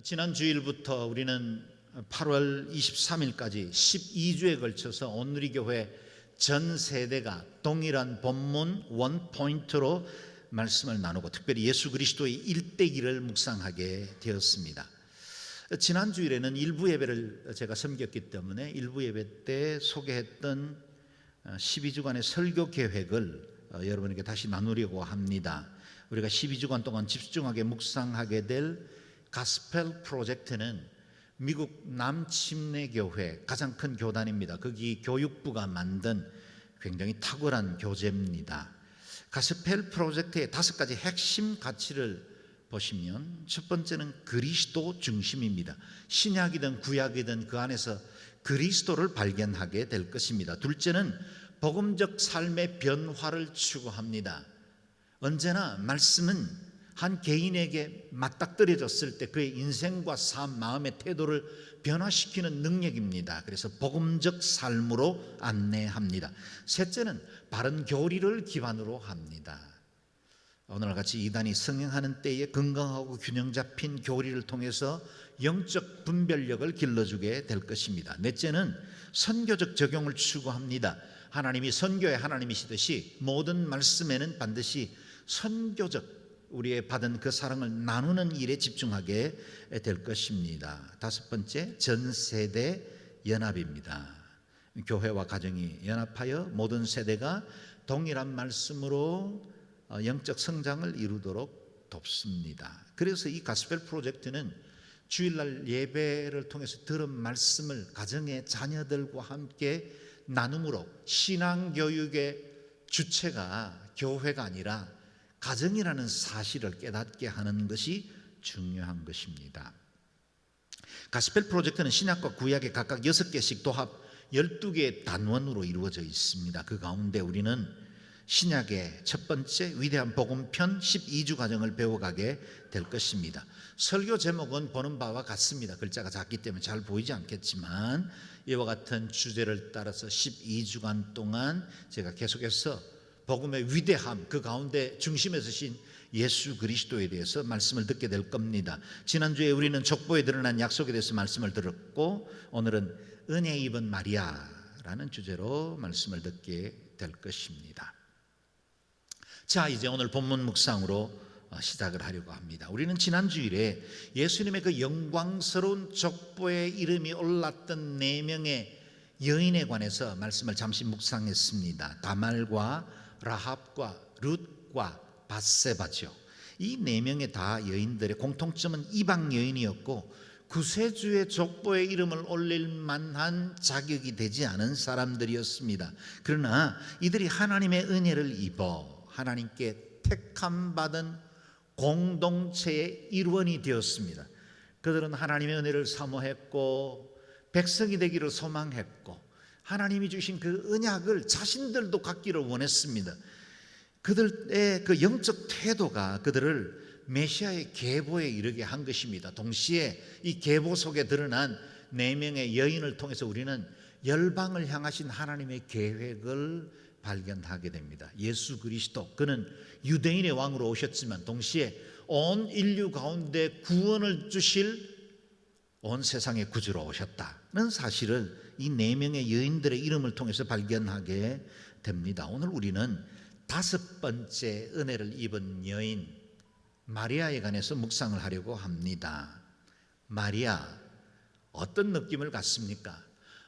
지난 주일부터 우리는 8월 23일까지 12주에 걸쳐서 온누리교회 전 세대가 동일한 본문 원 포인트로 말씀을 나누고 특별히 예수 그리스도의 일대기를 묵상하게 되었습니다. 지난 주일에는 일부 예배를 제가 섬겼기 때문에 일부 예배 때 소개했던 12주간의 설교 계획을 여러분에게 다시 나누려고 합니다. 우리가 12주간 동안 집중하게 묵상하게 될 가스펠 프로젝트는 미국 남침례교회 가장 큰 교단입니다. 거기 교육부가 만든 굉장히 탁월한 교재입니다. 가스펠 프로젝트의 5가지 핵심 가치를 보시면 첫 번째는 그리스도 중심입니다. 신약이든 구약이든 그 안에서 그리스도를 발견하게 될 것입니다. 둘째는 복음적 삶의 변화를 추구합니다. 언제나 말씀은 한 개인에게 맞닥뜨려졌을 때 그의 인생과 삶, 마음의 태도를 변화시키는 능력입니다. 그래서 복음적 삶으로 안내합니다. 셋째는 바른 교리를 기반으로 합니다. 오늘날 같이 이단이 성행하는 때에 건강하고 균형 잡힌 교리를 통해서 영적 분별력을 길러주게 될 것입니다. 넷째는 선교적 적용을 추구합니다. 하나님이 선교의 하나님이시듯이 모든 말씀에는 반드시 선교적 우리의 받은 그 사랑을 나누는 일에 집중하게 될 것입니다. 5번째, 전세대 연합입니다. 교회와 가정이 연합하여 모든 세대가 동일한 말씀으로 영적 성장을 이루도록 돕습니다. 그래서 이 가스펠 프로젝트는 주일날 예배를 통해서 들은 말씀을 가정의 자녀들과 함께 나눔으로 신앙교육의 주체가 교회가 아니라 가정이라는 사실을 깨닫게 하는 것이 중요한 것입니다. 가스펠 프로젝트는 신약과 구약의 각각 6개씩 도합 12개의 단원으로 이루어져 있습니다. 그 가운데 우리는 신약의 첫 번째 위대한 복음편 12주 과정을 배워가게 될 것입니다. 설교 제목은 보는 바와 같습니다. 글자가 작기 때문에 잘 보이지 않겠지만 이와 같은 주제를 따라서 12주간 동안 제가 계속해서 복음의 위대함, 그 가운데 중심에 서신 예수 그리스도에 대해서 말씀을 듣게 될 겁니다. 지난주에 우리는 족보에 드러난 약속에 대해서 말씀을 들었고 오늘은 은혜 입은 마리아라는 주제로 말씀을 듣게 될 것입니다. 자, 이제 오늘 본문 묵상으로 시작을 하려고 합니다. 우리는 지난 주일에 예수님의 그 영광스러운 족보에 이름이 올랐던 4명의 여인에 관해서 말씀을 잠시 묵상했습니다. 다말과 라합과 룻과 밧세바죠. 이 4명의 다 여인들의 공통점은 이방 여인이었고 구세주의 족보에 이름을 올릴 만한 자격이 되지 않은 사람들이었습니다. 그러나 이들이 하나님의 은혜를 입어 하나님께 택함받은 공동체의 일원이 되었습니다. 그들은 하나님의 은혜를 사모했고 백성이 되기를 소망했고 하나님이 주신 그 언약을 자신들도 갖기를 원했습니다. 그들의 그 영적 태도가 그들을 메시아의 계보에 이르게 한 것입니다. 동시에 이 계보 속에 드러난 4명의 여인을 통해서 우리는 열방을 향하신 하나님의 계획을 발견하게 됩니다. 예수 그리스도, 그는 유대인의 왕으로 오셨지만 동시에 온 인류 가운데 구원을 주실 온 세상의 구주로 오셨다는 사실을 이 4명의 여인들의 이름을 통해서 발견하게 됩니다. 오늘 우리는 5번째 은혜를 입은 여인 마리아에 관해서 묵상을 하려고 합니다. 마리아, 어떤 느낌을 갖습니까?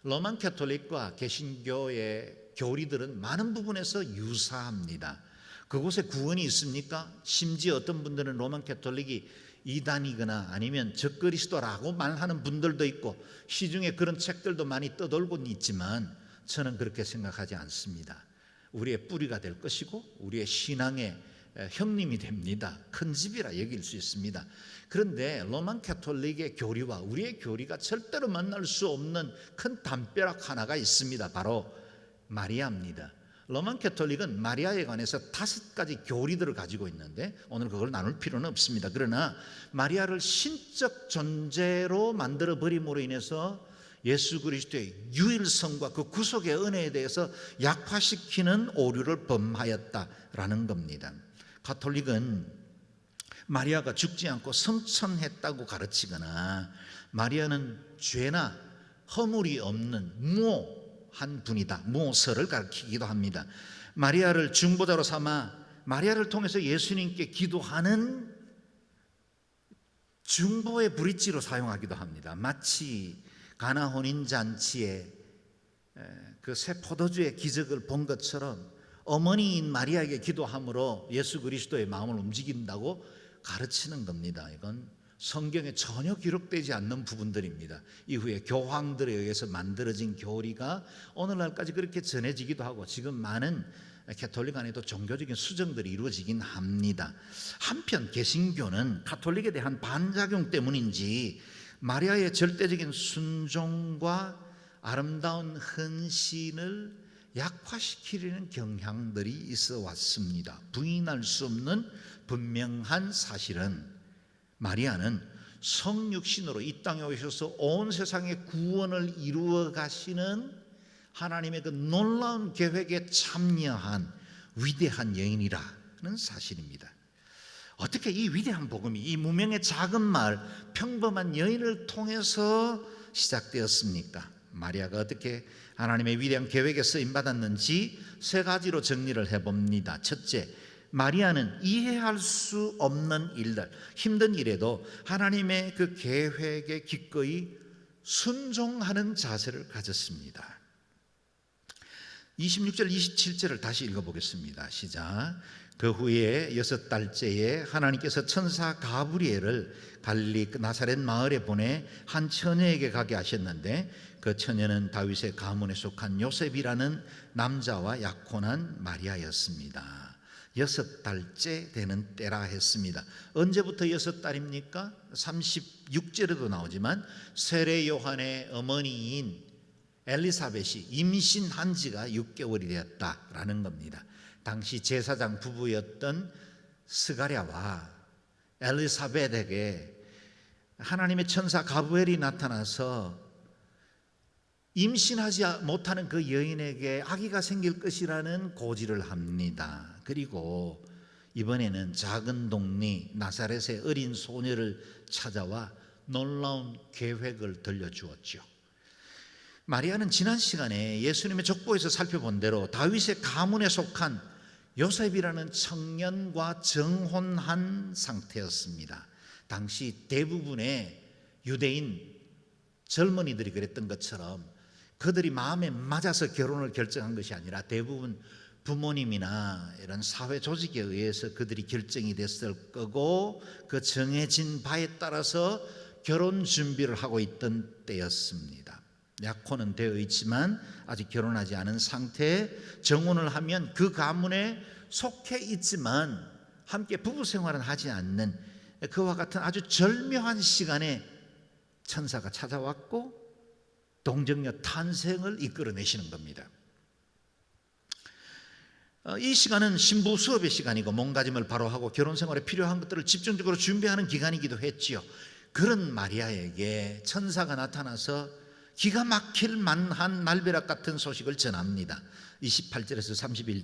로만 캐톨릭과 개신교의 교리들은 많은 부분에서 유사합니다. 그곳에 구원이 있습니까? 심지어 어떤 분들은 로만 캐톨릭이 이단이거나 아니면 적그리스도라고 말하는 분들도 있고 시중에 그런 책들도 많이 떠돌고 있지만 저는 그렇게 생각하지 않습니다. 우리의 뿌리가 될 것이고 우리의 신앙의 형님이 됩니다. 큰 집이라 여길 수 있습니다. 그런데 로만 캐톨릭의 교리와 우리의 교리가 절대로 만날 수 없는 큰 담벼락 하나가 있습니다. 바로 마리아입니다. 로만 캐톨릭은 마리아에 관해서 5가지 교리들을 가지고 있는데 오늘 그걸 나눌 필요는 없습니다. 그러나 마리아를 신적 존재로 만들어 버림으로 인해서 예수 그리스도의 유일성과 그 구속의 은혜에 대해서 약화시키는 오류를 범하였다라는 겁니다. 가톨릭은 마리아가 죽지 않고 성천했다고 가르치거나 마리아는 죄나 허물이 없는 무오한 분이다, 무오서를 가르치기도 합니다. 마리아를 중보자로 삼아 마리아를 통해서 예수님께 기도하는 중보의 브릿지로 사용하기도 합니다. 마치 가나 혼인잔치에 그 새 포도주의 기적을 본 것처럼 어머니인 마리아에게 기도함으로 예수 그리스도의 마음을 움직인다고 가르치는 겁니다. 이건 성경에 전혀 기록되지 않는 부분들입니다. 이후에 교황들에 의해서 만들어진 교리가 오늘날까지 그렇게 전해지기도 하고 지금 많은 가톨릭 안에도 종교적인 수정들이 이루어지긴 합니다. 한편 개신교는 가톨릭에 대한 반작용 때문인지 마리아의 절대적인 순종과 아름다운 헌신을 약화시키려는 경향들이 있어 왔습니다. 부인할 수 없는 분명한 사실은 마리아는 성육신으로 이 땅에 오셔서 온 세상의 구원을 이루어 가시는 하나님의 그 놀라운 계획에 참여한 위대한 여인이라는 사실입니다. 어떻게 이 위대한 복음이 이 무명의 작은 마을 평범한 여인을 통해서 시작되었습니까? 마리아가 어떻게 하나님의 위대한 계획에 쓰임받았는지 세 가지로 정리를 해봅니다. 첫째, 마리아는 이해할 수 없는 일들, 힘든 일에도 하나님의 그 계획에 기꺼이 순종하는 자세를 가졌습니다. 26절 27절을 다시 읽어보겠습니다. 시작. 그 후에 6달째에 하나님께서 천사 가브리엘을 갈릴리 나사렛 마을에 보내 한 처녀에게 가게 하셨는데 그 처녀는 다윗의 가문에 속한 요셉이라는 남자와 약혼한 마리아였습니다. 6달째 되는 때라 했습니다. 언제부터 6달입니까? 36절에도 나오지만 세례 요한의 어머니인 엘리사벳이 임신한 지가 6개월이 되었다라는 겁니다. 당시 제사장 부부였던 스가랴와 엘리사벳에게 하나님의 천사 가브리엘이 나타나서 임신하지 못하는 그 여인에게 아기가 생길 것이라는 고지를 합니다. 그리고 이번에는 작은 동네 나사렛의 어린 소녀를 찾아와 놀라운 계획을 들려주었죠. 마리아는 지난 시간에 예수님의 족보에서 살펴본 대로 다윗의 가문에 속한 요셉이라는 청년과 정혼한 상태였습니다. 당시 대부분의 유대인 젊은이들이 그랬던 것처럼 그들이 마음에 맞아서 결혼을 결정한 것이 아니라 대부분 부모님이나 이런 사회 조직에 의해서 그들이 결정이 됐을 거고 그 정해진 바에 따라서 결혼 준비를 하고 있던 때였습니다. 약혼은 되어 있지만 아직 결혼하지 않은 상태에 정혼을 하면 그 가문에 속해 있지만 함께 부부 생활은 하지 않는 그와 같은 아주 절묘한 시간에 천사가 찾아왔고 동정녀 탄생을 이끌어내시는 겁니다. 이 시간은 신부 수업의 시간이고 몸가짐을 바로 하고 결혼 생활에 필요한 것들을 집중적으로 준비하는 기간이기도 했지요. 그런 마리아에게 천사가 나타나서 기가 막힐 만한 날벼락 같은 소식을 전합니다. 28절에서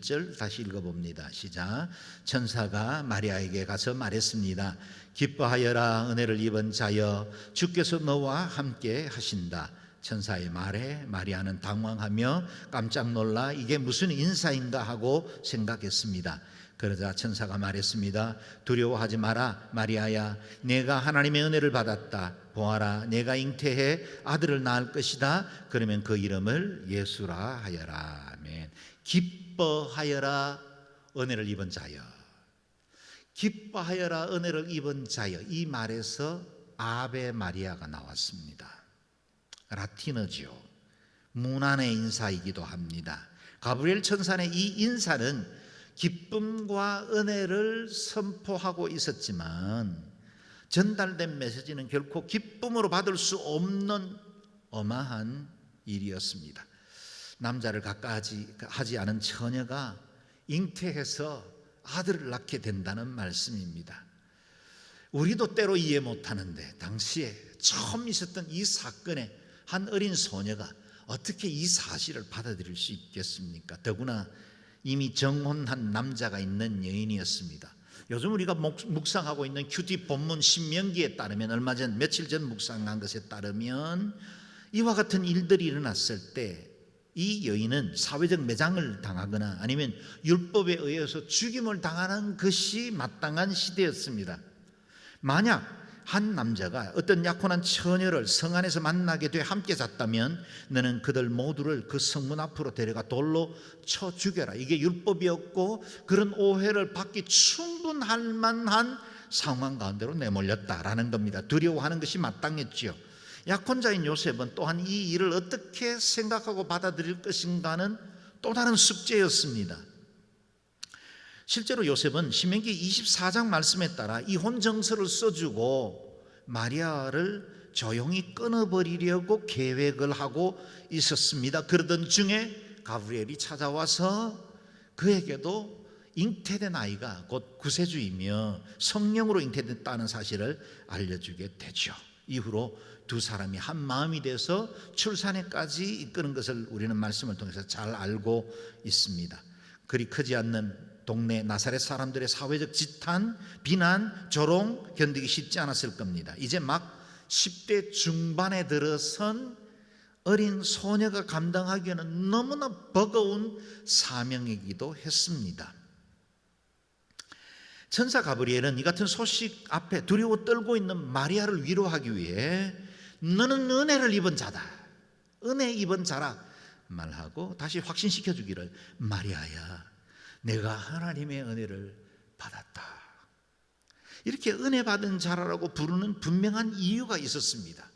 31절 다시 읽어봅니다. 시작. 천사가 마리아에게 가서 말했습니다. 기뻐하여라 은혜를 입은 자여 주께서 너와 함께 하신다. 천사의 말에 마리아는 당황하며 깜짝 놀라 이게 무슨 인사인가 하고 생각했습니다. 그러자 천사가 말했습니다. 두려워하지 마라 마리아야, 내가 하나님의 은혜를 받았다. 보아라, 내가 잉태해 아들을 낳을 것이다. 그러면 그 이름을 예수라 하여라. 아멘. 기뻐하여라 은혜를 입은 자여, 기뻐하여라 은혜를 입은 자여, 이 말에서 아베 마리아가 나왔습니다. 라틴어죠. 문안의 인사이기도 합니다. 가브리엘 천사의 이 인사는 기쁨과 은혜를 선포하고 있었지만 전달된 메시지는 결코 기쁨으로 받을 수 없는 어마한 일이었습니다. 남자를 가까이하지 않은 처녀가 잉태해서 아들을 낳게 된다는 말씀입니다. 우리도 때로 이해 못하는데 당시에 처음 있었던 이 사건에 한 어린 소녀가 어떻게 이 사실을 받아들일 수 있겠습니까? 더구나 이미 정혼한 남자가 있는 여인이었습니다. 요즘 우리가 묵상하고 있는 큐티 본문 신명기에 따르면, 얼마 전 며칠 전 묵상한 것에 따르면 이와 같은 일들이 일어났을 때 이 여인은 사회적 매장을 당하거나 아니면 율법에 의해서 죽임을 당하는 것이 마땅한 시대였습니다. 만약 한 남자가 어떤 약혼한 처녀를 성 안에서 만나게 돼 함께 잤다면 너는 그들 모두를 그 성문 앞으로 데려가 돌로 쳐 죽여라. 이게 율법이었고 그런 오해를 받기 충분할 만한 상황 가운데로 내몰렸다라는 겁니다. 두려워하는 것이 마땅했지요. 약혼자인 요셉은 또한 이 일을 어떻게 생각하고 받아들일 것인가는 또 다른 숙제였습니다. 실제로 요셉은 신명기 24장 말씀에 따라 이혼 정서를 써주고 마리아를 조용히 끊어버리려고 계획을 하고 있었습니다. 그러던 중에 가브리엘이 찾아와서 그에게도 잉태된 아이가 곧 구세주이며 성령으로 잉태됐다는 사실을 알려주게 되죠. 이후로 두 사람이 한 마음이 돼서 출산에까지 이끄는 것을 우리는 말씀을 통해서 잘 알고 있습니다. 그리 크지 않는 동네 나사렛 사람들의 사회적 지탄, 비난, 조롱 견디기 쉽지 않았을 겁니다. 이제 막 10대 중반에 들어선 어린 소녀가 감당하기에는 너무나 버거운 사명이기도 했습니다. 천사 가브리엘은 이 같은 소식 앞에 두려워 떨고 있는 마리아를 위로하기 위해 너는 은혜를 입은 자다, 은혜 입은 자라 말하고 다시 확신시켜 주기를, 마리아야, 내가 하나님의 은혜를 받았다. 이렇게 은혜 받은 자라고 부르는 분명한 이유가 있었습니다.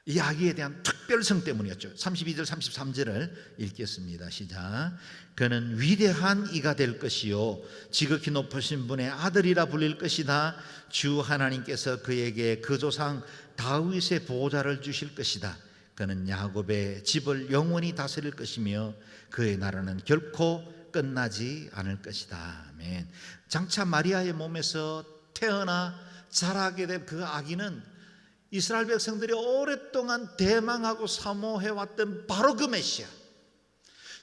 이 아기에 대한 특별성 때문이었죠. 32절 33절을 읽겠습니다. 시작. 그는 위대한 이가 될 것이요 지극히 높으신 분의 아들이라 불릴 것이다. 주 하나님께서 그에게 그 조상 다윗의 보좌를 주실 것이다. 그는 야곱의 집을 영원히 다스릴 것이며 그의 나라는 결코 끝나지 않을 것이다. 아멘. 장차 마리아의 몸에서 태어나 자라게 된 그 아기는 이스라엘 백성들이 오랫동안 대망하고 사모해왔던 바로 그 메시아,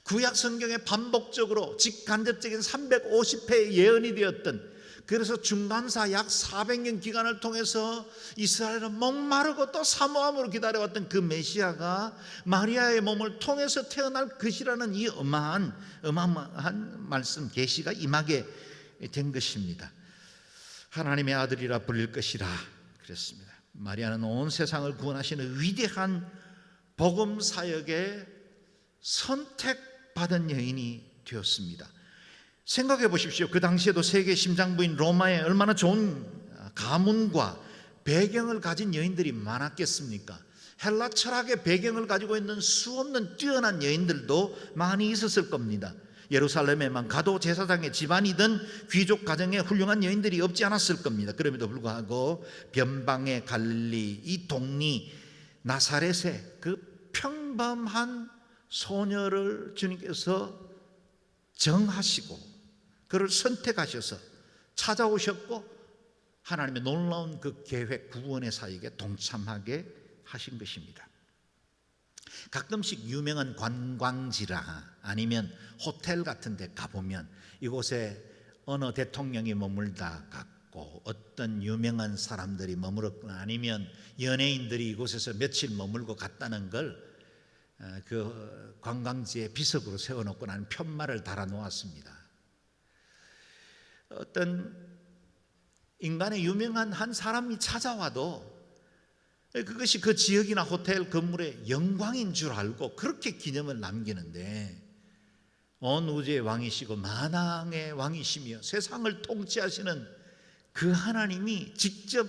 구약 성경에 반복적으로 직간접적인 350회의 예언이 되었던, 그래서 중간사 약 400년 기간을 통해서 이스라엘은 목마르고 또 사모함으로 기다려왔던 그 메시아가 마리아의 몸을 통해서 태어날 것이라는 이 어마어마한 말씀, 계시가 임하게 된 것입니다. 하나님의 아들이라 불릴 것이라 그랬습니다. 마리아는 온 세상을 구원하시는 위대한 복음 사역에 선택받은 여인이 되었습니다. 생각해 보십시오. 그 당시에도 세계 심장부인 로마에 얼마나 좋은 가문과 배경을 가진 여인들이 많았겠습니까? 헬라 철학의 배경을 가지고 있는 수없는 뛰어난 여인들도 많이 있었을 겁니다. 예루살렘에만 가도 제사장의 집안이든 귀족 가정에 훌륭한 여인들이 없지 않았을 겁니다. 그럼에도 불구하고 변방의 갈릴리, 이 동리 나사렛의 그 평범한 소녀를 주님께서 정하시고 그를 선택하셔서 찾아오셨고 하나님의 놀라운 그 계획, 구원의 사역에 동참하게 하신 것입니다. 가끔씩 유명한 관광지라 아니면 호텔 같은 데 가보면 이곳에 어느 대통령이 머물다 갔고 어떤 유명한 사람들이 머물었거나 아니면 연예인들이 이곳에서 며칠 머물고 갔다는 걸 그 관광지에 비석으로 세워놓고 나는 편말을 달아 놓았습니다. 어떤 인간의 유명한 한 사람이 찾아와도 그것이 그 지역이나 호텔 건물의 영광인 줄 알고 그렇게 기념을 남기는데, 온 우주의 왕이시고 만왕의 왕이시며 세상을 통치하시는 그 하나님이 직접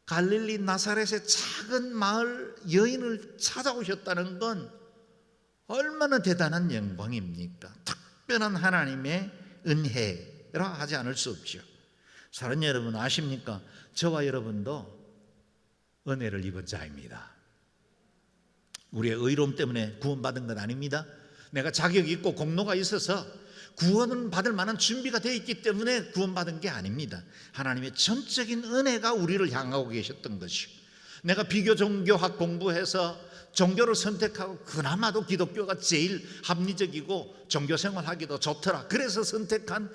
갈릴리 나사렛의 작은 마을 여인을 찾아오셨다는 건 얼마나 대단한 영광입니까? 특별한 하나님의 은혜라 하지 않을 수 없죠. 사랑하는 여러분, 아십니까? 저와 여러분도 은혜를 입은 자입니다. 우리의 의로움 때문에 구원받은 건 아닙니다. 내가 자격이 있고 공로가 있어서 구원을 받을 만한 준비가 되어 있기 때문에 구원받은 게 아닙니다. 하나님의 전적인 은혜가 우리를 향하고 계셨던 것이요, 내가 비교 종교학 공부해서 종교를 선택하고 그나마도 기독교가 제일 합리적이고 종교 생활하기도 좋더라 그래서 선택한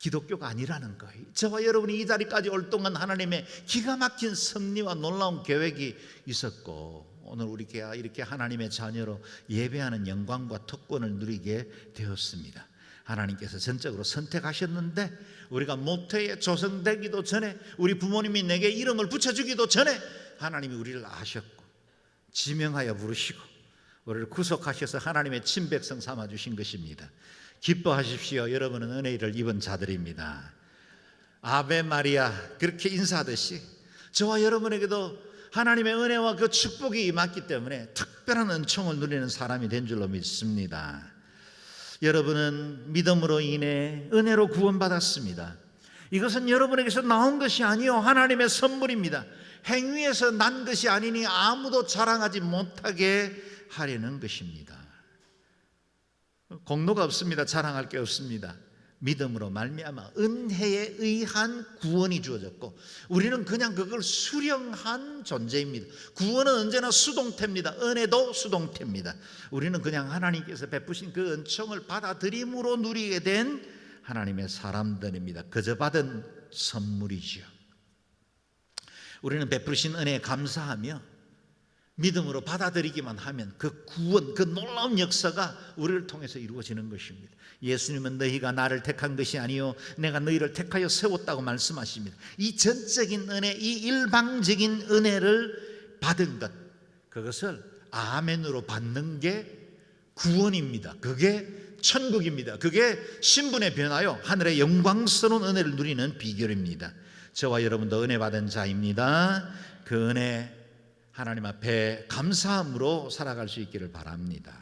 기독교가 아니라는 거예요. 저와 여러분이 이 자리까지 올 동안 하나님의 기가 막힌 섭리와 놀라운 계획이 있었고, 오늘 우리가 이렇게 하나님의 자녀로 예배하는 영광과 특권을 누리게 되었습니다. 하나님께서 전적으로 선택하셨는데, 우리가 모태에 조성되기도 전에, 우리 부모님이 내게 이름을 붙여주기도 전에 하나님이 우리를 아셨고 지명하여 부르시고 우리를 구속하셔서 하나님의 친백성 삼아주신 것입니다. 기뻐하십시오. 여러분은 은혜를 입은 자들입니다. 아베 마리아 그렇게 인사하듯이 저와 여러분에게도 하나님의 은혜와 그 축복이 임했기 때문에 특별한 은총을 누리는 사람이 된 줄로 믿습니다. 여러분은 믿음으로 인해 은혜로 구원받았습니다. 이것은 여러분에게서 나온 것이 아니요 하나님의 선물입니다. 행위에서 난 것이 아니니 아무도 자랑하지 못하게 하려는 것입니다. 공로가 없습니다. 자랑할 게 없습니다. 믿음으로 말미암아 은혜에 의한 구원이 주어졌고, 우리는 그냥 그걸 수령한 존재입니다. 구원은 언제나 수동태입니다. 은혜도 수동태입니다. 우리는 그냥 하나님께서 베푸신 그 은총을 받아들임으로 누리게 된 하나님의 사람들입니다. 그저 받은 선물이지요. 우리는 베푸신 은혜에 감사하며 믿음으로 받아들이기만 하면 그 구원, 그 놀라운 역사가 우리를 통해서 이루어지는 것입니다. 예수님은 너희가 나를 택한 것이 아니요 내가 너희를 택하여 세웠다고 말씀하십니다. 이 전적인 은혜, 이 일방적인 은혜를 받은 것, 그것을 아멘으로 받는 게 구원입니다. 그게 천국입니다. 그게 신분의 변화요 하늘의 영광스러운 은혜를 누리는 비결입니다. 저와 여러분도 은혜 받은 자입니다. 그 은혜 하나님 앞에 감사함으로 살아갈 수 있기를 바랍니다.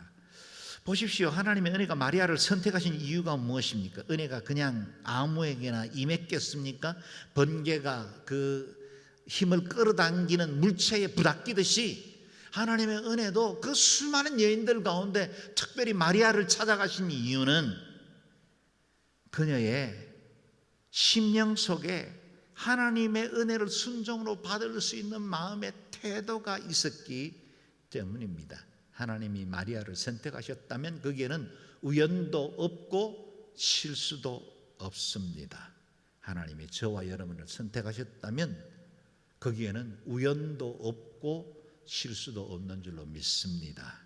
보십시오. 하나님의 은혜가 마리아를 선택하신 이유가 무엇입니까? 은혜가 그냥 아무에게나 임했겠습니까? 번개가 그 힘을 끌어당기는 물체에 부닥기듯이 하나님의 은혜도 그 수많은 여인들 가운데 특별히 마리아를 찾아가신 이유는 그녀의 심령 속에 하나님의 은혜를 순종으로 받을 수 있는 마음의 태도가 있었기 때문입니다. 하나님이 마리아를 선택하셨다면 거기에는 우연도 없고 실수도 없습니다. 하나님이 저와 여러분을 선택하셨다면 거기에는 우연도 없고 실수도 없는 줄로 믿습니다.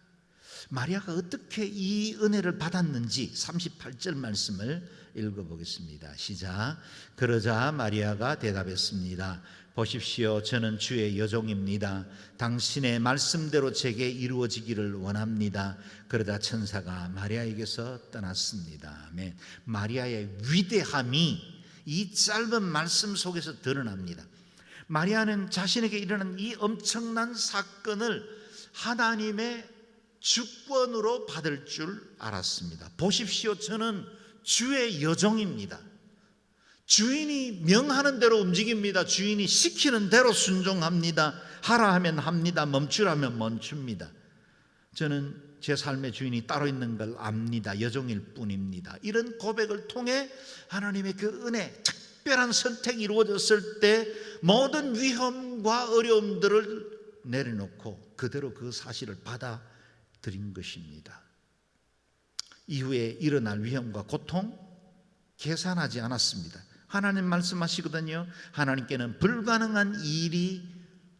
마리아가 어떻게 이 은혜를 받았는지 38절 말씀을 읽어보겠습니다. 시작. 그러자 마리아가 대답했습니다. 보십시오. 저는 주의 여종입니다. 당신의 말씀대로 제게 이루어지기를 원합니다. 그러다 천사가 마리아에게서 떠났습니다. 아멘. 마리아의 위대함이 이 짧은 말씀 속에서 드러납니다. 마리아는 자신에게 일어난 이 엄청난 사건을 하나님의 주권으로 받을 줄 알았습니다. 보십시오. 저는 주의 여종입니다. 주인이 명하는 대로 움직입니다. 주인이 시키는 대로 순종합니다. 하라 하면 합니다. 멈추라면 멈춥니다. 저는 제 삶의 주인이 따로 있는 걸 압니다. 여종일 뿐입니다. 이런 고백을 통해 하나님의 그 은혜, 특별한 선택이 이루어졌을 때 모든 위험과 어려움들을 내려놓고 그대로 그 사실을 받아들인 것입니다. 이후에 일어날 위험과 고통 계산하지 않았습니다. 하나님 말씀하시거든요. 하나님께는 불가능한 일이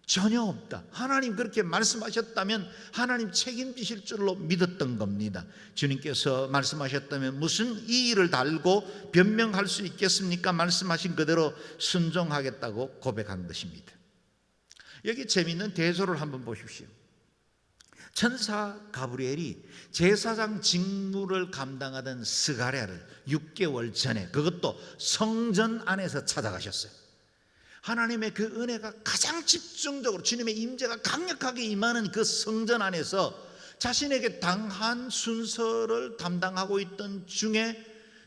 전혀 없다. 하나님 그렇게 말씀하셨다면 하나님 책임지실 줄로 믿었던 겁니다. 주님께서 말씀하셨다면 무슨 이의를 달고 변명할 수 있겠습니까? 말씀하신 그대로 순종하겠다고 고백한 것입니다. 여기 재미있는 대조를 한번 보십시오. 천사 가브리엘이 제사장 직무를 감당하던 스가랴를 6개월 전에, 그것도 성전 안에서 찾아가셨어요. 하나님의 그 은혜가 가장 집중적으로, 주님의 임재가 강력하게 임하는 그 성전 안에서 자신에게 당한 순서를 담당하고 있던 중에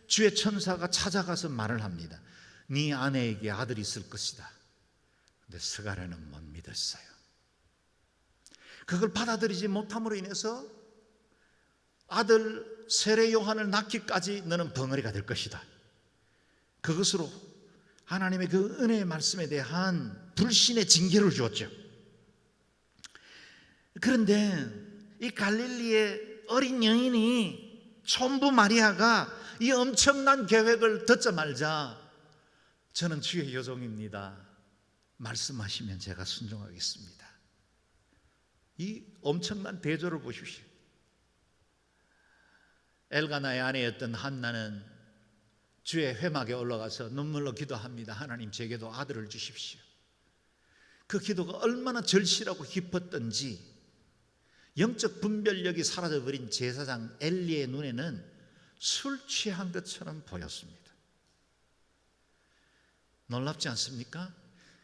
주의 천사가 찾아가서 말을 합니다. 네 아내에게 아들이 있을 것이다. 근데 스가랴는 못 믿었어요. 그걸 받아들이지 못함으로 인해서 아들 세례 요한을 낳기까지 너는 벙어리가 될 것이다. 그것으로 하나님의 그 은혜의 말씀에 대한 불신의 징계를 주었죠. 그런데 이 갈릴리의 어린 여인이 촌부 마리아가 이 엄청난 계획을 듣자마자 저는 주의 여종입니다, 말씀하시면 제가 순종하겠습니다. 이 엄청난 대조를 보십시오. 엘가나의 아내였던 한나는 주의 회막에 올라가서 눈물로 기도합니다. 하나님, 제게도 아들을 주십시오. 그 기도가 얼마나 절실하고 깊었던지 영적 분별력이 사라져버린 제사장 엘리의 눈에는 술 취한 것처럼 보였습니다. 놀랍지 않습니까?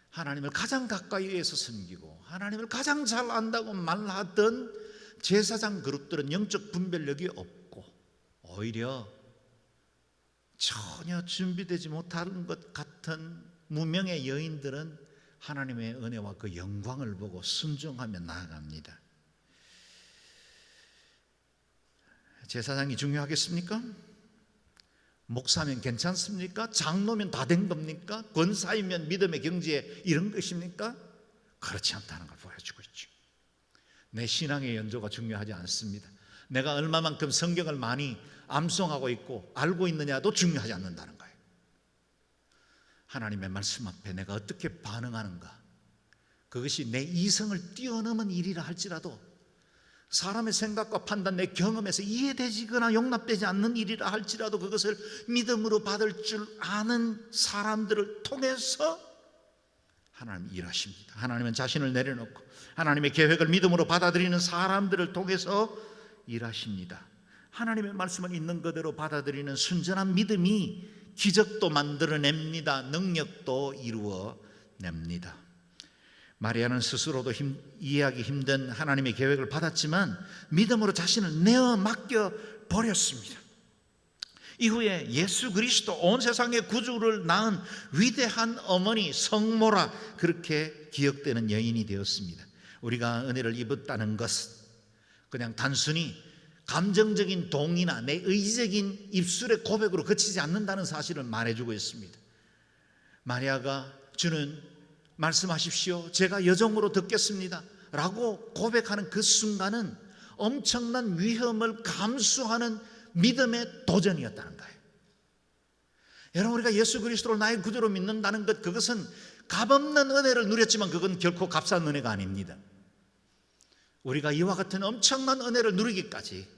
하나님을 가장 가까이에서 섬기고 하나님을 가장 잘 안다고 말하던 제사장 그룹들은 영적 분별력이 없고 오히려 전혀 준비되지 못한 것 같은 무명의 여인들은 하나님의 은혜와 그 영광을 보고 순종하며 나아갑니다. 제사장이 중요하겠습니까? 목사면 괜찮습니까? 장로면 다 된 겁니까? 권사이면 믿음의 경지에 이런 것입니까? 그렇지 않다는 걸 보여주고 있죠. 내 신앙의 연조가 중요하지 않습니다. 내가 얼마만큼 성경을 많이 암송하고 있고 알고 있느냐도 중요하지 않는다는 거예요. 하나님의 말씀 앞에 내가 어떻게 반응하는가, 그것이 내 이성을 뛰어넘은 일이라 할지라도, 사람의 생각과 판단, 내 경험에서 이해되지거나 용납되지 않는 일이라 할지라도 그것을 믿음으로 받을 줄 아는 사람들을 통해서 하나님 일하십니다. 하나님은 자신을 내려놓고 하나님의 계획을 믿음으로 받아들이는 사람들을 통해서 일하십니다. 하나님의 말씀을 있는 그대로 받아들이는 순전한 믿음이 기적도 만들어냅니다. 능력도 이루어냅니다. 마리아는 스스로도 이해하기 힘든 하나님의 계획을 받았지만 믿음으로 자신을 내어 맡겨 버렸습니다. 이후에 예수 그리스도, 온 세상의 구주를 낳은 위대한 어머니 성모라 그렇게 기억되는 여인이 되었습니다. 우리가 은혜를 입었다는 것은 그냥 단순히 감정적인 동의나 내 의지적인 입술의 고백으로 그치지 않는다는 사실을 말해주고 있습니다. 마리아가 주는 말씀하십시오, 제가 여종으로 듣겠습니다 라고 고백하는 그 순간은 엄청난 위험을 감수하는 믿음의 도전이었다는 거예요. 여러분, 우리가 예수 그리스도를 나의 구주로 믿는다는 것, 그것은 값없는 은혜를 누렸지만 그건 결코 값싼 은혜가 아닙니다. 우리가 이와 같은 엄청난 은혜를 누리기까지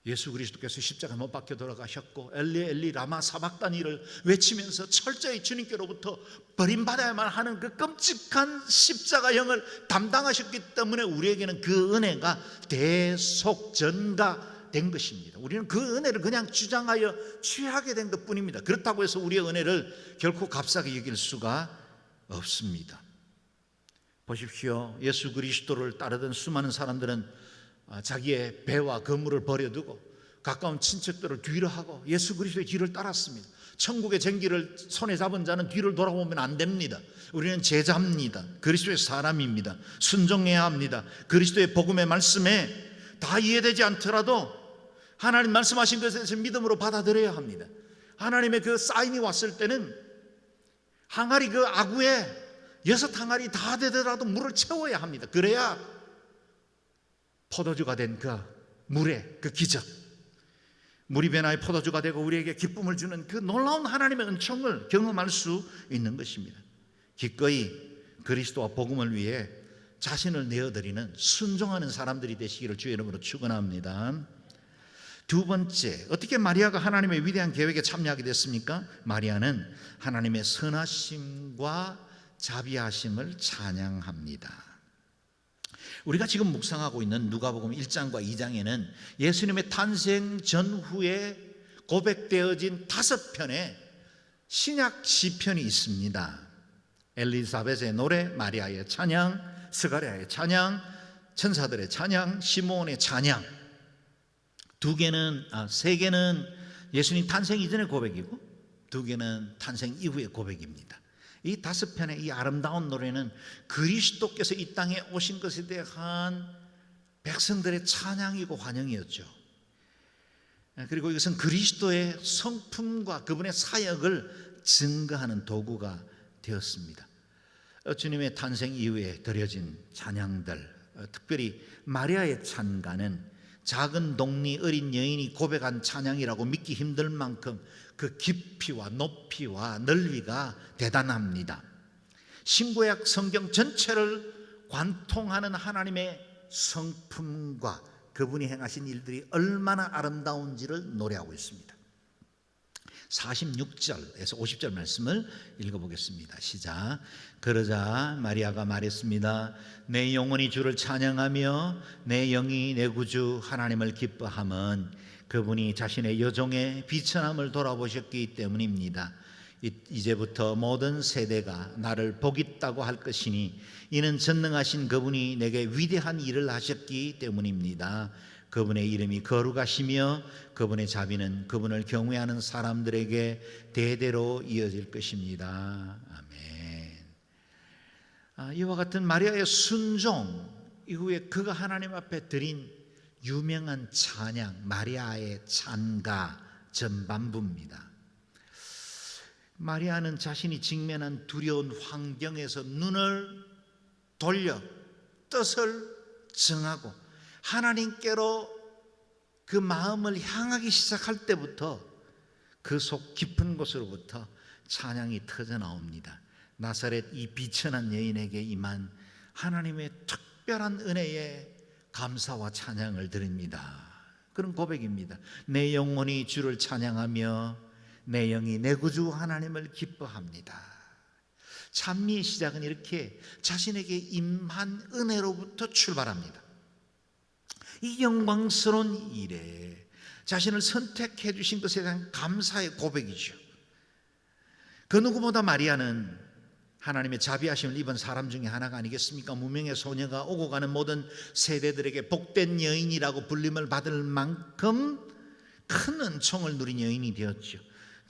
예수 그리스도께서 십자가 못 박혀 돌아가셨고 엘리 엘리 라마 사박다니를 외치면서 철저히 주님께로부터 버림받아야만 하는 그 끔찍한 십자가형을 담당하셨기 때문에 우리에게는 그 은혜가 대속전가된 것입니다. 우리는 그 은혜를 그냥 주장하여 취하게 된 것뿐입니다. 그렇다고 해서 우리의 은혜를 결코 값싸게 여길 수가 없습니다. 보십시오. 예수 그리스도를 따르던 수많은 사람들은 자기의 배와 건물을 버려두고 가까운 친척들을 뒤로 하고 예수 그리스도의 뒤를 따랐습니다. 천국의 쟁기를 손에 잡은 자는 뒤를 돌아보면 안 됩니다. 우리는 제자입니다. 그리스도의 사람입니다. 순종해야 합니다. 그리스도의 복음의 말씀에 다 이해되지 않더라도 하나님 말씀하신 것에 대해서 믿음으로 받아들여야 합니다. 하나님의 그 사인이 왔을 때는 항아리, 그 아구에 6항아리 다 되더라도 물을 채워야 합니다. 그래야 포도주가 된 그 물의 그 기적, 물이 변화의 포도주가 되고 우리에게 기쁨을 주는 그 놀라운 하나님의 은총을 경험할 수 있는 것입니다. 기꺼이 그리스도와 복음을 위해 자신을 내어드리는 순종하는 사람들이 되시기를 주의 이름으로 축원합니다. 두 번째, 어떻게 마리아가 하나님의 위대한 계획에 참여하게 됐습니까? 마리아는 하나님의 선하심과 자비하심을 찬양합니다. 우리가 지금 묵상하고 있는 누가복음 1장과 2장에는 예수님의 탄생 전후에 고백되어진 5편의 신약 시편이 있습니다. 엘리사벳의 노래, 마리아의 찬양, 스가랴의 찬양, 천사들의 찬양, 시므온의 찬양. 세 개는 예수님 탄생 이전의 고백이고 2개는 탄생 이후의 고백입니다. 이 5편의 이 아름다운 노래는 그리스도께서 이 땅에 오신 것에 대한 백성들의 찬양이고 환영이었죠. 그리고 이것은 그리스도의 성품과 그분의 사역을 증거하는 도구가 되었습니다. 주님의 탄생 이후에 드려진 찬양들, 특별히 마리아의 찬가는 작은 동리 어린 여인이 고백한 찬양이라고 믿기 힘들 만큼 그 깊이와 높이와 넓이가 대단합니다. 신구약 성경 전체를 관통하는 하나님의 성품과 그분이 행하신 일들이 얼마나 아름다운지를 노래하고 있습니다. 46절에서 50절 말씀을 읽어보겠습니다. 시작. 그러자 마리아가 말했습니다. 내 영혼이 주를 찬양하며 내 영이 내 구주 하나님을 기뻐함은 그분이 자신의 여종의 비천함을 돌아보셨기 때문입니다. 이제부터 모든 세대가 나를 복있다고 할 것이니 이는 전능하신 그분이 내게 위대한 일을 하셨기 때문입니다. 그분의 이름이 거룩하시며 그분의 자비는 그분을 경외하는 사람들에게 대대로 이어질 것입니다. 아멘. 이와 같은 마리아의 순종 이후에 그가 하나님 앞에 드린 유명한 찬양 마리아의 찬가 전반부입니다. 마리아는 자신이 직면한 두려운 환경에서 눈을 돌려 뜻을 정하고 하나님께로 그 마음을 향하기 시작할 때부터 그 속 깊은 곳으로부터 찬양이 터져 나옵니다. 나사렛 이 비천한 여인에게 임한 하나님의 특별한 은혜에 감사와 찬양을 드립니다. 그런 고백입니다. 내 영혼이 주를 찬양하며 내 영이 내 구주 하나님을 기뻐합니다. 찬미의 시작은 이렇게 자신에게 임한 은혜로부터 출발합니다. 이 영광스러운 일에 자신을 선택해 주신 것에 대한 감사의 고백이죠. 그 누구보다 마리아는 하나님의 자비하심을 입은 사람 중에 하나가 아니겠습니까? 무명의 소녀가 오고 가는 모든 세대들에게 복된 여인이라고 불림을 받을 만큼 큰 은총을 누린 여인이 되었죠.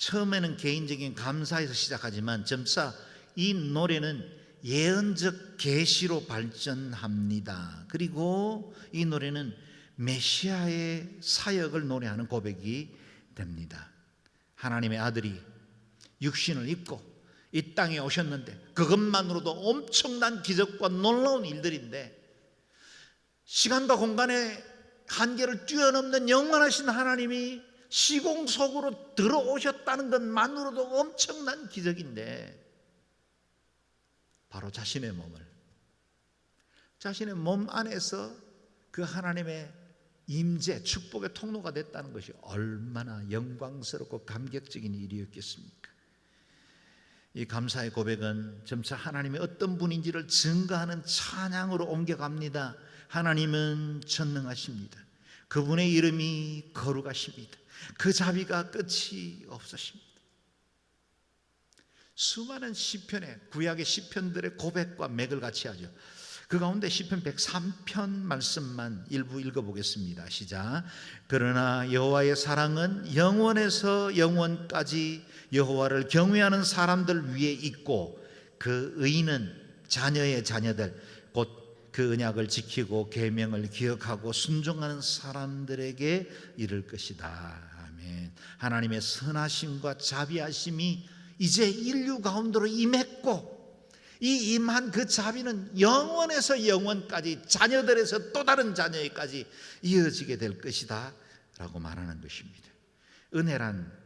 처음에는 개인적인 감사에서 시작하지만 점차 이 노래는 예언적 계시로 발전합니다. 그리고 이 노래는 메시아의 사역을 노래하는 고백이 됩니다. 하나님의 아들이 육신을 입고 이 땅에 오셨는데 그것만으로도 엄청난 기적과 놀라운 일들인데 시간과 공간의 한계를 뛰어넘는 영원하신 하나님이 시공 속으로 들어오셨다는 것만으로도 엄청난 기적인데 바로 자신의 몸 안에서 그 하나님의 임재, 축복의 통로가 됐다는 것이 얼마나 영광스럽고 감격적인 일이었겠습니까? 이 감사의 고백은 점차 하나님의 어떤 분인지를 증거하는 찬양으로 옮겨갑니다. 하나님은 전능하십니다. 그분의 이름이 거룩하십니다. 그 자비가 끝이 없으십니다. 수많은 시편의 구약의 시편들의 고백과 맥을 같이 하죠. 그 가운데 시편 103편 말씀만 일부 읽어보겠습니다. 시작. 그러나 여호와의 사랑은 영원에서 영원까지 여호와를 경외하는 사람들 위에 있고 그 의인은 자녀의 자녀들 곧 그 언약을 지키고 계명을 기억하고 순종하는 사람들에게 이를 것이다. 아멘. 하나님의 선하심과 자비하심이 이제 인류 가운데로 임했고 이 임한 그 자비는 영원에서 영원까지 자녀들에서 또 다른 자녀에까지 이어지게 될 것이다 라고 말하는 것입니다. 은혜란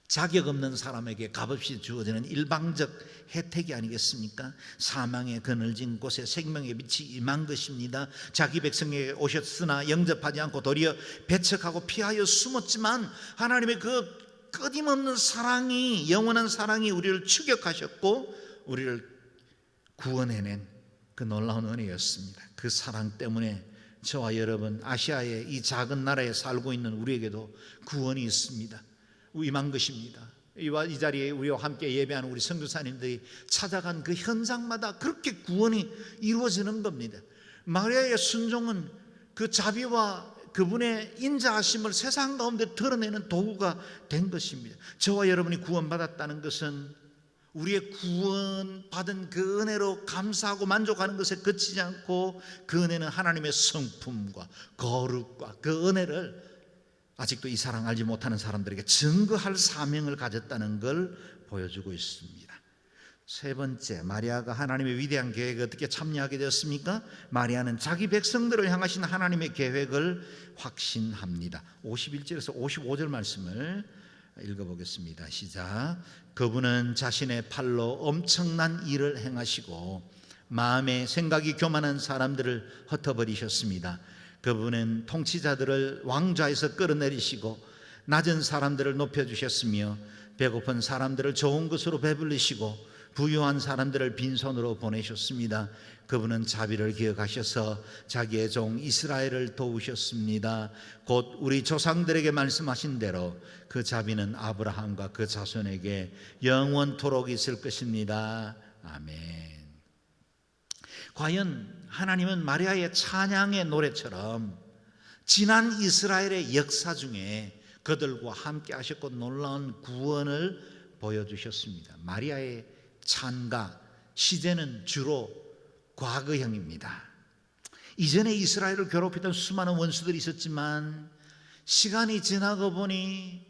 자격 없는 사람에게 값없이 주어지는 일방적 혜택이 아니겠습니까? 사망의 그늘진 곳에 생명의 빛이 임한 것입니다. 자기 백성에게 오셨으나 영접하지 않고 도리어 배척하고 피하여 숨었지만 하나님의 그 끊임없는 사랑이 영원한 사랑이 우리를 추격하셨고 우리를 구원해낸 그 놀라운 은혜였습니다. 그 사랑 때문에 저와 여러분 아시아의 이 작은 나라에 살고 있는 우리에게도 구원이 있습니다. 임한 것입니다. 이 자리에 우리와 함께 예배하는 우리 선교사님들이 찾아간 그 현장마다 그렇게 구원이 이루어지는 겁니다. 마리아의 순종은 그 자비와 그분의 인자하심을 세상 가운데 드러내는 도구가 된 것입니다. 저와 여러분이 구원받았다는 것은 우리의 구원받은 그 은혜로 감사하고 만족하는 것에 그치지 않고 그 은혜는 하나님의 성품과 거룩과 그 은혜를 아직도 이 사랑 알지 못하는 사람들에게 증거할 사명을 가졌다는 걸 보여주고 있습니다. 세 번째, 마리아가 하나님의 위대한 계획에 어떻게 참여하게 되었습니까? 마리아는 자기 백성들을 향하신 하나님의 계획을 확신합니다. 51절에서 55절 말씀을 읽어보겠습니다. 시작. 그분은 자신의 팔로 엄청난 일을 행하시고 마음의 생각이 교만한 사람들을 흩어버리셨습니다. 그분은 통치자들을 왕좌에서 끌어내리시고 낮은 사람들을 높여주셨으며 배고픈 사람들을 좋은 것으로 배불리시고 부유한 사람들을 빈손으로 보내셨습니다. 그분은 자비를 기억하셔서 자기의 종 이스라엘을 도우셨습니다. 곧 우리 조상들에게 말씀하신 대로 그 자비는 아브라함과 그 자손에게 영원토록 있을 것입니다. 아멘. 과연 하나님은 마리아의 찬양의 노래처럼 지난 이스라엘의 역사 중에 그들과 함께 하셨고 놀라운 구원을 보여주셨습니다. 마리아의 찬가, 시제는 주로 과거형입니다. 이전에 이스라엘을 괴롭히던 수많은 원수들이 있었지만 시간이 지나고 보니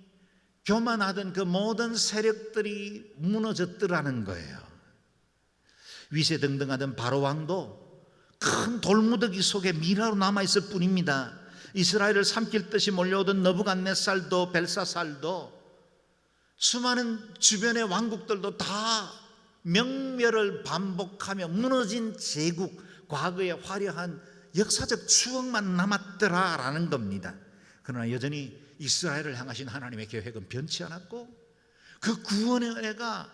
교만하던 그 모든 세력들이 무너졌더라는 거예요. 위세등등하던 바로왕도 큰 돌무더기 속에 미라로 남아있을 뿐입니다. 이스라엘을 삼킬 듯이 몰려오던 느부갓네살도 벨사살도 수많은 주변의 왕국들도 다 명멸을 반복하며 무너진 제국, 과거의 화려한 역사적 추억만 남았더라라는 겁니다. 그러나 여전히 이스라엘을 향하신 하나님의 계획은 변치 않았고 그 구원의 은혜가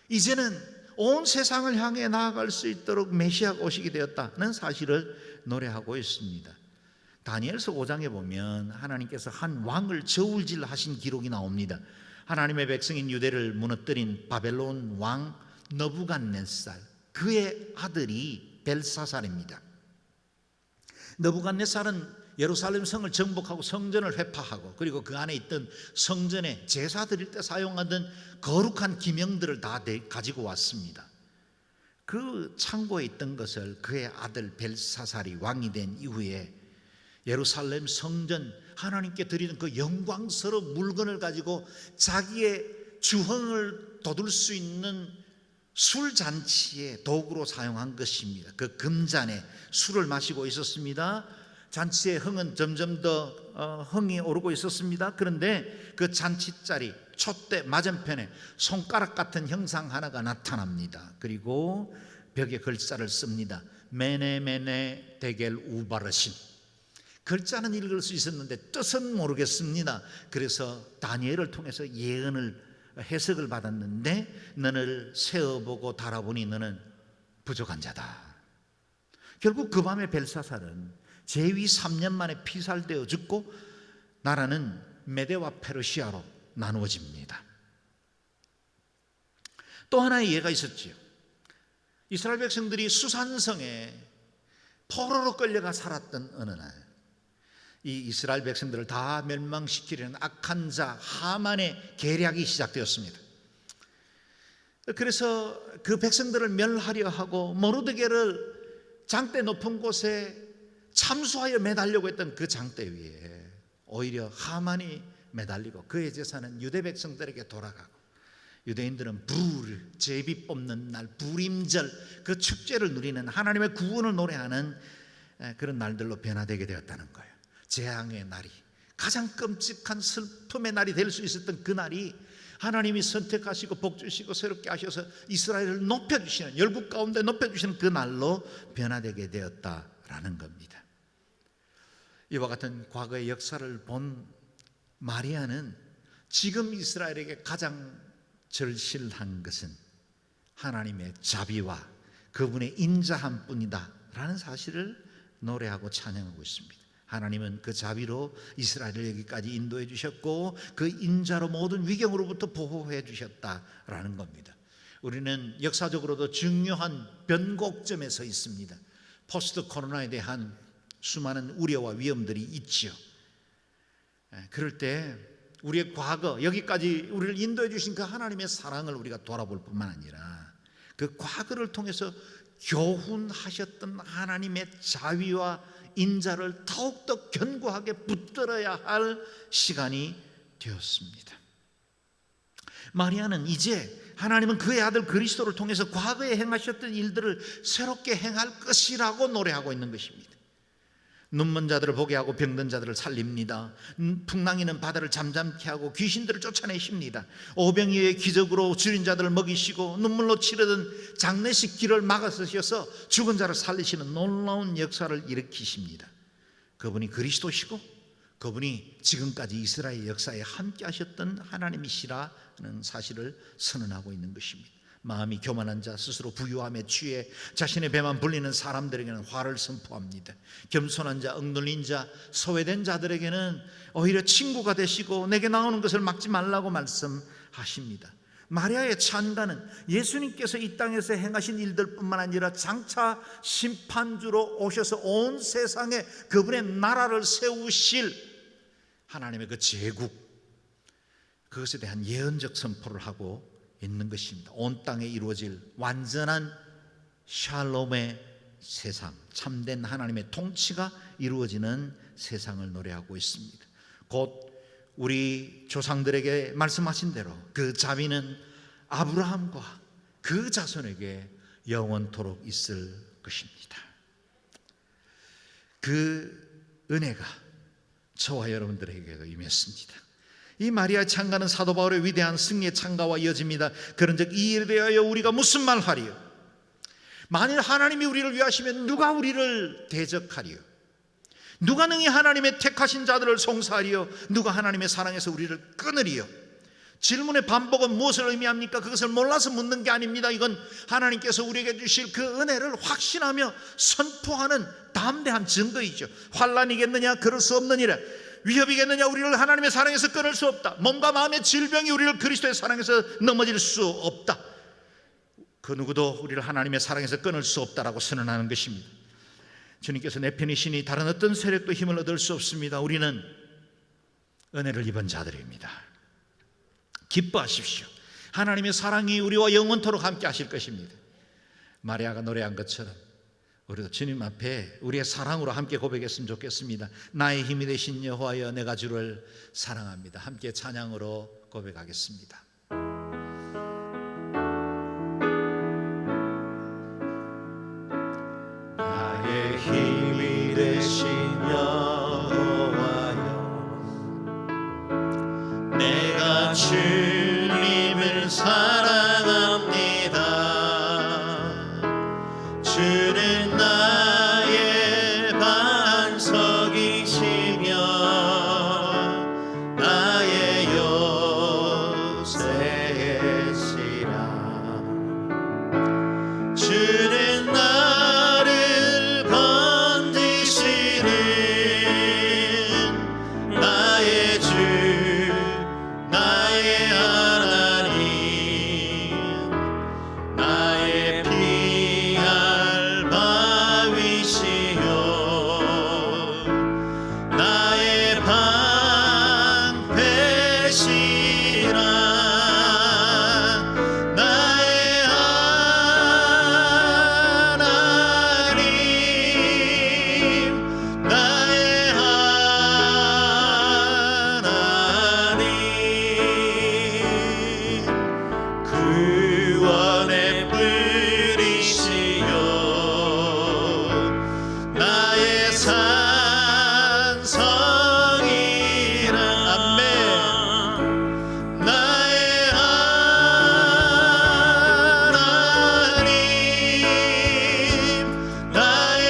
이제는 온 세상을 향해 나아갈 수 있도록 메시아가 오시게 되었다는 사실을 노래하고 있습니다. 다니엘서 5장에 보면 하나님께서 한 왕을 저울질하신 기록이 나옵니다. 하나님의 백성인 유대를 무너뜨린 바벨론 왕 느부갓네살, 그의 아들이 벨사살입니다. 느부갓네살은 예루살렘 성을 정복하고 성전을 회파하고 그리고 그 안에 있던 성전에 제사 드릴 때 사용하던 거룩한 기명들을 다 가지고 왔습니다. 그 창고에 있던 것을 그의 아들 벨사살이 왕이 된 이후에 예루살렘 성전, 하나님께 드리는 그 영광스러운 물건을 가지고 자기의 주흥을 돋울 수 있는 술잔치의 도구로 사용한 것입니다. 그 금잔에 술을 마시고 있었습니다. 잔치의 흥은 점점 더 흥이 오르고 있었습니다. 그런데 그 잔치자리 촛대 맞은편에 손가락 같은 형상 하나가 나타납니다. 그리고 벽에 글자를 씁니다. 메네 메네 데겔 우바르신. 글자는 읽을 수 있었는데 뜻은 모르겠습니다. 그래서 다니엘을 통해서 예언을 해석을 받았는데 너를 세어보고 달아보니 너는 부족한 자다. 결국 그 밤에 벨사살은 재위 3년 만에 피살되어 죽고 나라는 메대와 페르시아로 나누어집니다. 또 하나의 예가 있었지요. 이스라엘 백성들이 수산성에 포로로 끌려가 살았던 어느 날 이 이스라엘 백성들을 다 멸망시키려는 악한 자 하만의 계략이 시작되었습니다. 그래서 그 백성들을 멸하려 하고 모르드게를 장대 높은 곳에 참수하여 매달려고 했던 그 장대 위에 오히려 하만이 매달리고 그의 제사는 유대 백성들에게 돌아가고 유대인들은 불, 제비 뽑는 날, 불임절, 그 축제를 누리는 하나님의 구원을 노래하는 그런 날들로 변화되게 되었다는 거예요. 재앙의 날이, 가장 끔찍한 슬픔의 날이 될 수 있었던 그 날이 하나님이 선택하시고 복주시고 새롭게 하셔서 이스라엘을 높여주시는, 열국 가운데 높여주시는 그 날로 변화되게 되었다라는 겁니다. 이와 같은 과거의 역사를 본 마리아는 지금 이스라엘에게 가장 절실한 것은 하나님의 자비와 그분의 인자함 뿐이다 라는 사실을 노래하고 찬양하고 있습니다. 하나님은 그 자비로 이스라엘을 여기까지 인도해 주셨고 그 인자로 모든 위경으로부터 보호해 주셨다라는 겁니다. 우리는 역사적으로도 중요한 변곡점에 서 있습니다. 포스트 코로나에 대한 수많은 우려와 위험들이 있죠. 그럴 때 우리의 과거, 여기까지 우리를 인도해 주신 그 하나님의 사랑을 우리가 돌아볼 뿐만 아니라 그 과거를 통해서 교훈하셨던 하나님의 자비와 인자를 더욱더 견고하게 붙들어야 할 시간이 되었습니다. 마리아는 이제 하나님은 그의 아들 그리스도를 통해서 과거에 행하셨던 일들을 새롭게 행할 것이라고 노래하고 있는 것입니다. 눈먼 자들을 보게 하고 병든 자들을 살립니다. 풍랑이는 바다를 잠잠케 하고 귀신들을 쫓아내십니다. 오병이어의 기적으로 줄인 자들을 먹이시고 눈물로 치르던 장례식 길을 막아서셔서 죽은 자를 살리시는 놀라운 역사를 일으키십니다. 그분이 그리스도시고 그분이 지금까지 이스라엘 역사에 함께 하셨던 하나님이시라는 사실을 선언하고 있는 것입니다. 마음이 교만한 자, 스스로 부유함에 취해 자신의 배만 불리는 사람들에게는 화를 선포합니다. 겸손한 자, 억눌린 자, 소외된 자들에게는 오히려 친구가 되시고 내게 나오는 것을 막지 말라고 말씀하십니다. 마리아의 찬가는 예수님께서 이 땅에서 행하신 일들뿐만 아니라 장차 심판주로 오셔서 온 세상에 그분의 나라를 세우실 하나님의 그 제국, 그것에 대한 예언적 선포를 하고 있는 것입니다. 온 땅에 이루어질 완전한 샬롬의 세상, 참된 하나님의 통치가 이루어지는 세상을 노래하고 있습니다. 곧 우리 조상들에게 말씀하신 대로 그 자비는 아브라함과 그 자손에게 영원토록 있을 것입니다. 그 은혜가 저와 여러분들에게도 임했습니다. 이 마리아의 찬가는 사도 바울의 위대한 승리의 찬가와 이어집니다. 그런즉 이 일에 대하여 우리가 무슨 말하리요? 만일 하나님이 우리를 위하시면 누가 우리를 대적하리요? 누가 능히 하나님의 택하신 자들을 송사하리요? 누가 하나님의 사랑에서 우리를 끊으리요? 질문의 반복은 무엇을 의미합니까? 그것을 몰라서 묻는 게 아닙니다. 이건 하나님께서 우리에게 주실 그 은혜를 확신하며 선포하는 담대한 증거이죠. 환난이겠느냐? 그럴 수 없느니라. 위협이겠느냐? 우리를 하나님의 사랑에서 끊을 수 없다. 몸과 마음의 질병이 우리를 그리스도의 사랑에서 넘어질 수 없다. 그 누구도 우리를 하나님의 사랑에서 끊을 수 없다라고 선언하는 것입니다. 주님께서 내 편이시니 다른 어떤 세력도 힘을 얻을 수 없습니다. 우리는 은혜를 입은 자들입니다. 기뻐하십시오. 하나님의 사랑이 우리와 영원토록 함께 하실 것입니다. 마리아가 노래한 것처럼 우리도 주님 앞에 우리의 사랑으로 함께 고백했으면 좋겠습니다. 나의 힘이 되신 여호와여, 내가 주를 사랑합니다. 함께 찬양으로 고백하겠습니다. 나의 힘이 되신 여호와여, 내가 주님을 사랑합니다. 주는 나의 반석이시며 나의 요새시라. 주는 나를 건지시는 나의 주, 나의 하나님, 나의 피할 바위시요 나의 방패시라. 나의 하나님, 나의 하나님, 구원의 뿌리시요 나의 산성이라. 아멘. 나의 하나님, 나의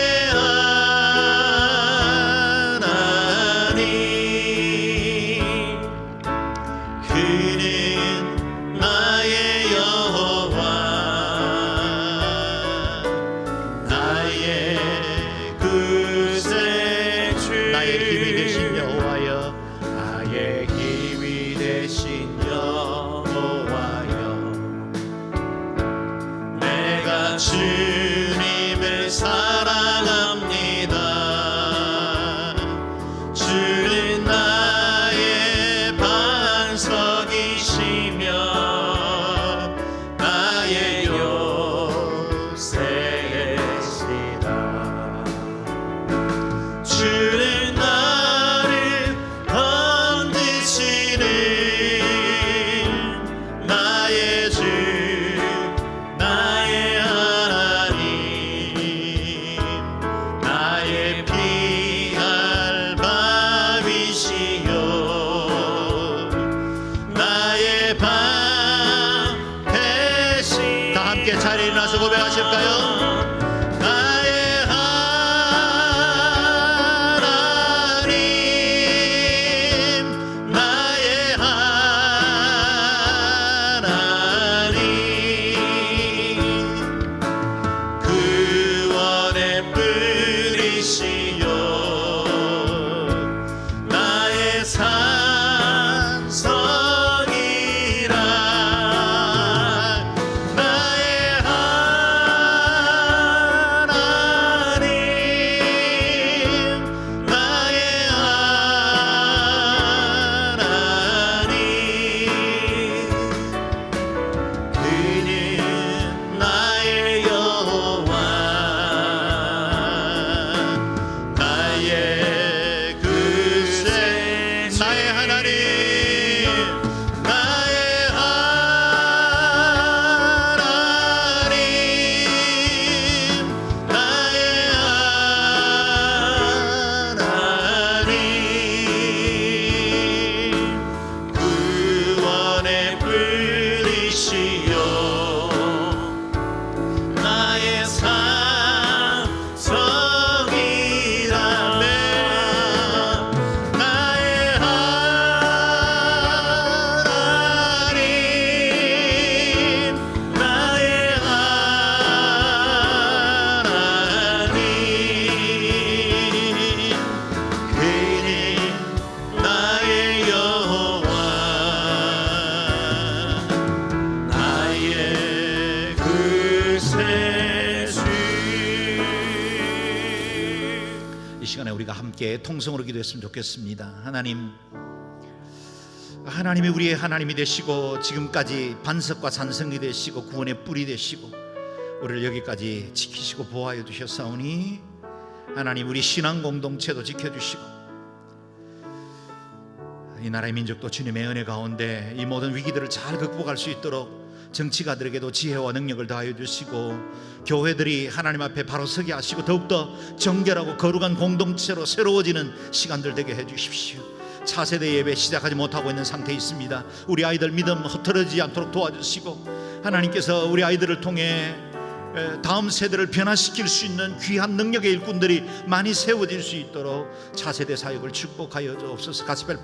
하나님, 그는 나의 여호와, 나의 구세주. 나의 힘이 되신 여호와여, 나의 힘이 되신 여호와여, 내가 주님을 사랑합니다. 주는 나의 반석이시며 나의 요새시다. 주는 나를 건지시는 나의 주, 시간에 우리가 함께 통성으로 기도했으면 좋겠습니다. 하나님이 우리의 하나님이 되시고 지금까지 반석과 산성이 되시고 구원의 뿔이 되시고 우리를 여기까지 지키시고 보호하여 주셨사오니 하나님 우리 신앙 공동체도 지켜주시고 이 나라의 민족도 주님의 은혜 가운데 이 모든 위기들을 잘 극복할 수 있도록 정치가들에게도 지혜와 능력을 더하여 주시고 교회들이 하나님 앞에 바로 서게 하시고 더욱더 정결하고 거룩한 공동체로 새로워지는 시간들 되게 해 주십시오. 차세대 예배 시작하지 못하고 있는 상태에 있습니다. 우리 아이들 믿음 흐트러지지 않도록 도와주시고 하나님께서 우리 아이들을 통해 다음 세대를 변화시킬 수 있는 귀한 능력의 일꾼들이 많이 세워질 수 있도록 차세대 사역을 축복하여 주옵소서. 가스펠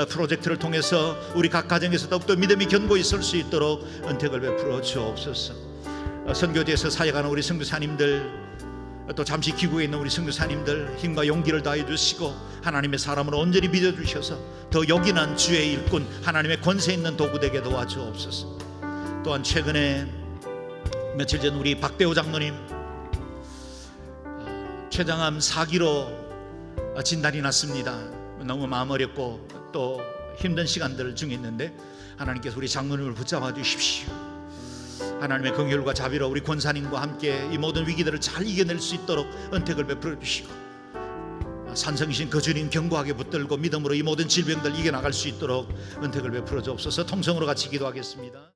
프로젝트를 통해서 우리 각 가정에서 더욱더 믿음이 견고히 있을 수 있도록 은택을 베풀어 주옵소서. 선교지에서 사역하는 우리 선교사님들 또 잠시 기국에 있는 우리 선교사님들 힘과 용기를 다해 주시고 하나님의 사람으로 온전히 믿어주셔서 더 요긴한 주의 일꾼 하나님의 권세 있는 도구 되게 도와주옵소서. 또한 최근에 며칠 전 우리 박대호 장로님 췌장암 4기로 진단이 났습니다. 너무 마음 어렵고 또 힘든 시간들 중에 있는데 하나님께서 우리 장로님을 붙잡아 주십시오. 하나님의 긍휼과 자비로 우리 권사님과 함께 이 모든 위기들을 잘 이겨낼 수 있도록 은택을 베풀어 주시고 산성이신 그 주님 견고하게 붙들고 믿음으로 이 모든 질병들 이겨나갈 수 있도록 은택을 베풀어 주옵소서. 통성으로 같이 기도하겠습니다.